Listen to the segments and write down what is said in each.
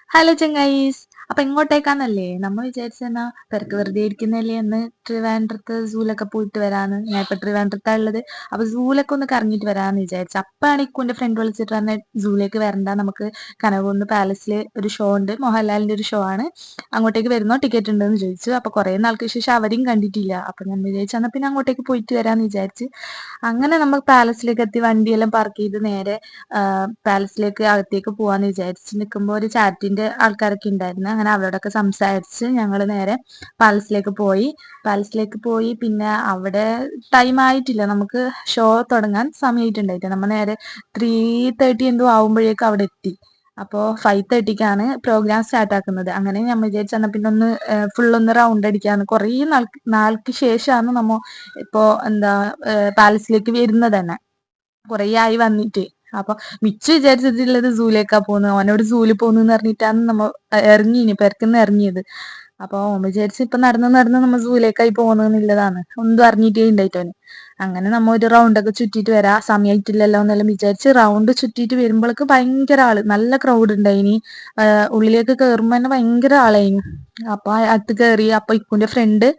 Hello ചങ്ങായീസ്. അപ്പൊ എങ്ങോട്ടേക്കാന്നല്ലേ നമ്മ വിചാരിച്ചെന്നാ പെരക്ക് വെറുതെ ഇരിക്കുന്നല്ലേ എന്ന് ട്രിവാൻഡ്രത്ത് സൂലൊക്കെ പോയിട്ട് വരാന്ന്. ഞാൻ ഇപ്പൊ ട്രിവാൻഡ്രത്താ ഉള്ളത്. അപ്പൊ സൂലൊക്കെ ഒന്ന് കറങ്ങിയിട്ട് വരാന്ന് വിചാരിച്ചു. അപ്പാണ് ഇക്കുന്റെ ഫ്രണ്ട് വിളിച്ചിട്ട് പറഞ്ഞ സൂലേക്ക് വരണ്ട, നമുക്ക് കനകക്കുന്ന് പാലസിൽ ഒരു ഷോ ഉണ്ട്, മോഹൻലാലിന്റെ ഒരു ഷോ ആണ്, അങ്ങോട്ടേക്ക് വരുന്നോ, ടിക്കറ്റ് ഉണ്ടെന്ന് ചോദിച്ചു. അപ്പൊ കുറെ നാൾക്ക് ശേഷം അവരെയും കണ്ടിട്ടില്ല. അപ്പൊ ഞാൻ വിചാരിച്ചു എന്നാ പിന്നെ അങ്ങോട്ടേക്ക് പോയിട്ട് വരാന്ന് വിചാരിച്ച് അങ്ങനെ നമ്മൾ പാലസിലേക്ക് എത്തി, വണ്ടിയെല്ലാം പാർക്ക് ചെയ്ത് നേരെ പാലസിലേക്ക് അകത്തേക്ക് പോവാന്ന് വിചാരിച്ച് നിൽക്കുമ്പോൾ ഒരു ചാറ്റിന്റെ ആൾക്കാരൊക്കെ ഉണ്ടായിരുന്നു. അങ്ങനെ അവരോടൊക്കെ സംസാരിച്ച് ഞങ്ങൾ നേരെ പാലസിലേക്ക് പോയി. പിന്നെ അവിടെ ടൈം ആയിട്ടില്ല, നമുക്ക് ഷോ തുടങ്ങാൻ സമയമായിട്ടുണ്ടായിട്ട് നമ്മൾ നേരെ 3:30 എന്തോ ആവുമ്പോഴേക്കും അവിടെ എത്തി. അപ്പോൾ 5:30ക്കാണ് പ്രോഗ്രാം സ്റ്റാർട്ട് ആക്കുന്നത്. അങ്ങനെ ഞാൻ വിചാരിച്ചു എന്നാൽ പിന്നെ ഒന്ന് ഫുള്ളൊന്ന് റൗണ്ട് അടിക്കാന്ന്. കുറേ നാൾക്ക് ശേഷമാണ് നമ്മ ഇപ്പോ എന്താ പാലസിലേക്ക് വരുന്നത് തന്നെ, കുറേ ആയി വന്നിട്ട്. അപ്പൊ മിച്ചു വിചാരിച്ചിട്ടുള്ളത് സൂലേക്കാ പോകുന്നത്, അവനോട് സൂല് പോകുന്നു പറഞ്ഞിട്ടാണ് നമ്മ ഇറങ്ങി പെരക്കുന്ന് ഇറങ്ങിയത്. അപ്പൊ ഓൻ വിചാരിച്ച് ഇപ്പൊ നടന്ന് നടന്ന് നമ്മ സൂലേക്കായി പോകുന്നതാണ്, ഒന്നും അറിഞ്ഞിട്ടേ ഉണ്ടായിട്ടവന്. അങ്ങനെ നമ്മ ഒരു റൗണ്ട് ഒക്കെ ചുറ്റിയിട്ട് വരാ, സമയമായിട്ടില്ലല്ലോ എന്നെല്ലാം വിചാരിച്ച് റൗണ്ട് ചുറ്റിയിട്ട് വരുമ്പോഴേക്ക് ഭയങ്കര ആള്, നല്ല ക്രൗഡ് ഉണ്ടായിനി. ഉള്ളിലേക്ക് കയറുമ്പോ തന്നെ ഭയങ്കര ആളായിനി. അപ്പൊ അകത്ത് കയറി. അപ്പൊ ഇക്കുന്റെ ഫ്രണ്ട്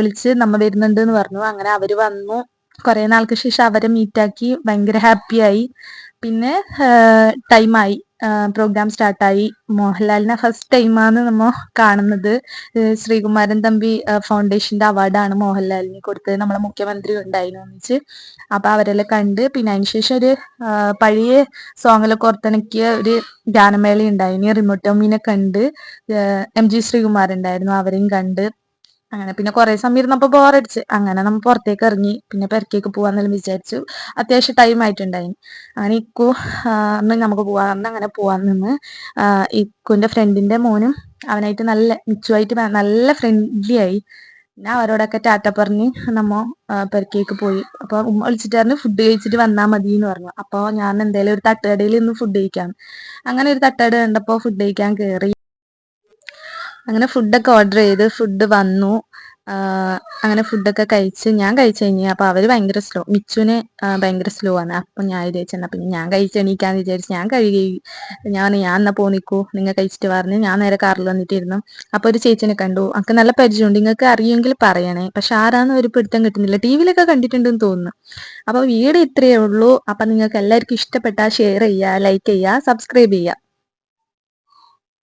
വിളിച്ച് നമ്മ വരുന്നുണ്ട് എന്ന് പറഞ്ഞു. അങ്ങനെ അവര് വന്നു. കുറെ നാൾക്ക് ശേഷം അവരെ മീറ്റാക്കി, ഭയങ്കര ഹാപ്പിയായി. പിന്നെ ടൈമായി, പ്രോഗ്രാം സ്റ്റാർട്ടായി. മോഹൻലാലിനെ ഫസ്റ്റ് ടൈമാണ് നമ്മ കാണുന്നത്. ശ്രീകുമാരൻ തമ്പി ഫൗണ്ടേഷന്റെ അവാർഡാണ് മോഹൻലാലിന് കൊടുത്തത്. നമ്മളെ മുഖ്യമന്ത്രി ഉണ്ടായിരുന്നു ഒന്നിച്ച്. അപ്പൊ അവരെല്ലാം കണ്ട്. പിന്നെ അതിനുശേഷം ഒരു പഴയ സോങ്ങിലൊക്കെ ഓർത്തിണക്കിയ ഒരു ഗാനമേള ഉണ്ടായിനി. റിമോട്ട് ടോമിനെ കണ്ട്. MG ശ്രീകുമാർ ഉണ്ടായിരുന്നു, അവരെയും കണ്ട്. അങ്ങനെ പിന്നെ കുറെ സമയം ഇരുന്നപ്പോ ബോറടിച്ച്, അങ്ങനെ നമ്മ പുറത്തേക്ക് ഇറങ്ങി. പിന്നെ പെരക്കേക്ക് പോവാന്നെല്ലാം വിചാരിച്ചു. അത്യാവശ്യം ടൈം ആയിട്ടുണ്ടായി. അങ്ങനെ ഇക്കു അന്ന് നമുക്ക് പോവാന്ന്, അങ്ങനെ പോവാൻ നിന്ന്. ഇക്കുന്റെ ഫ്രണ്ടിന്റെ മോനും അവനായിട്ട് നല്ല മിച്ചുവായിട്ട് നല്ല ഫ്രണ്ട്ലി ആയി. പിന്നെ അവരോടൊക്കെ ടാറ്റ പറഞ്ഞ് നമ്മ പെരക്കേക്ക് പോയി. അപ്പൊ ഉമ്മ വിളിച്ചിട്ടായിരുന്നു ഫുഡ് കഴിച്ചിട്ട് വന്നാ മതി എന്ന് പറഞ്ഞു. അപ്പൊ ഞാൻ എന്തായാലും ഒരു തട്ടുകടയിൽ ഇന്ന് ഫുഡ് കഴിക്കാം. അങ്ങനെ ഒരു തട്ടുകട കണ്ടപ്പോ ഫുഡ് കഴിക്കാൻ കയറി. അങ്ങനെ ഫുഡൊക്കെ ഓർഡർ ചെയ്ത് ഫുഡ് വന്നു. അങ്ങനെ ഫുഡൊക്കെ കഴിച്ച് ഞാൻ കഴിച്ചു കഴിഞ്ഞു. അപ്പൊ അവര് ഭയങ്കര സ്ലോ, മിച്ചുവിന് ഭയങ്കര സ്ലോ ആണ്. അപ്പൊ ഞാൻ വിചാരിച്ചെന്നാ പിന്നെ ഞാൻ കഴിച്ചെണീക്കാന്ന് വിചാരിച്ചു ഞാൻ കഴുകി. ഞാൻ എന്നാ പോന്നിക്കൂ, നിങ്ങൾ കഴിച്ചിട്ട് പറഞ്ഞ് ഞാൻ നേരെ കാറിൽ വന്നിട്ടിരുന്നു. അപ്പൊ ഒരു ചേച്ചിനെ കണ്ടു, അക്ക് നല്ല പരിചയമുണ്ട്, നിങ്ങൾക്ക് അറിയുമെങ്കിൽ പറയണേ. പക്ഷെ ആരാന്ന് ഒരു പിടുത്തം കിട്ടുന്നില്ല, ടിവിയിലൊക്കെ കണ്ടിട്ടുണ്ടെന്ന് തോന്നുന്നു. അപ്പൊ വീഡിയോ ഇത്രയേ ഉള്ളൂ. അപ്പൊ നിങ്ങൾക്ക് എല്ലാവർക്കും ഇഷ്ടപ്പെട്ടാൽ ഷെയർ ചെയ്യുക, ലൈക്ക് ചെയ്യുക, സബ്സ്ക്രൈബ് ചെയ്യുക.